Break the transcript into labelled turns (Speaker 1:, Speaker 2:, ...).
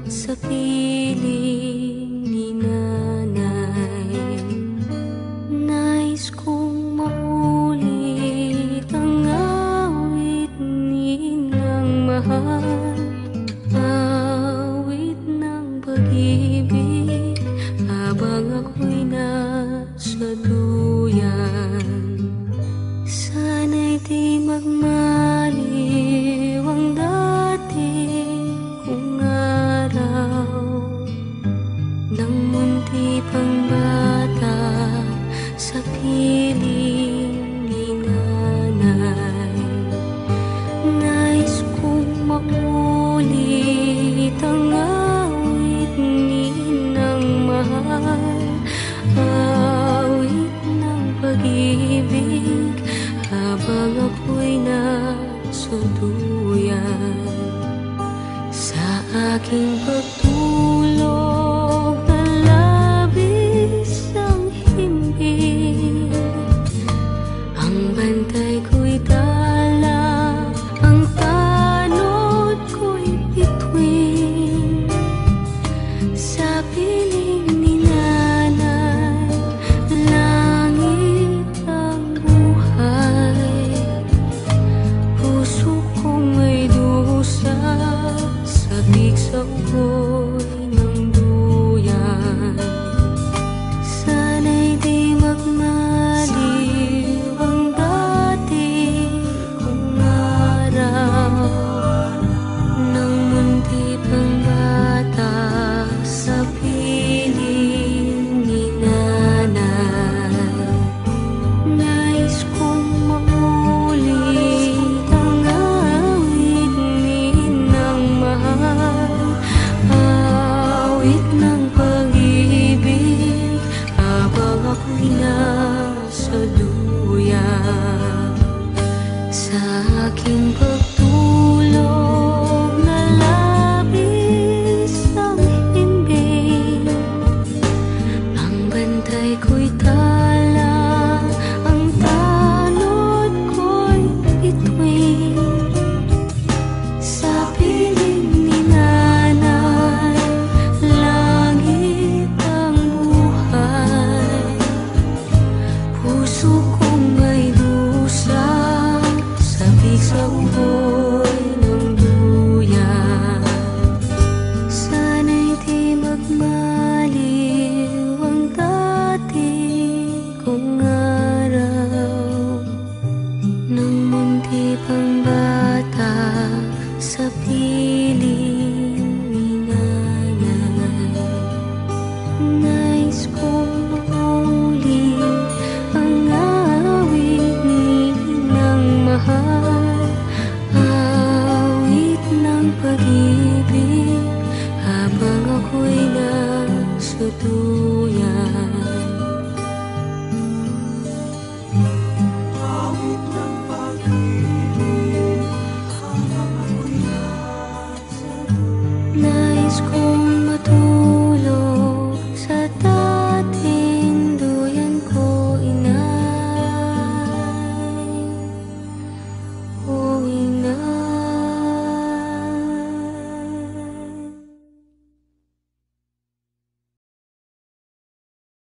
Speaker 1: sa piling ni nanay. Nais kong maulit ang awit ni Inang mahal, awit ng pag-ibig habang ako'y nasa duyan. Sana'y di magmaliw ang dati kong araw, nang munti pang bata sa piling ni nanay. Nais kong maulit ang awit ni Inang mahal, awit ng pag-ibig habang ako'y nasa duyan. Sa aking pagtulog na labis ang himbing, ang bantay ko'y tala, ang tanod ko'y bituin. Sa piling ni nanay, langit ang buhay. Puso kong may dusa, sabik sa ugoy ng duyan. Sana'y di magmaliw ang dati kong araw, nang munti pang bata sa piling ni nanay. Nais kong maulit ang awit ni Inang mahal, awit ng pag-ibig habang ako'y nasa duyan. Sa aking pagtulog na labis ang himbing, ang bantay ko'y tala, ang tanod ko'y bituin. Sa piling ni nanay, langit ang buhay. Puso kong may dusa, sabik sa ugoy ng duyan. Sana'y di magmaliw ang dati kong araw, nang munti pang bata sa piling ni nanay. Nais kong maulit ang awit ni Inang mahal, awit ng pag-ibig habang ako'y nasa duyan.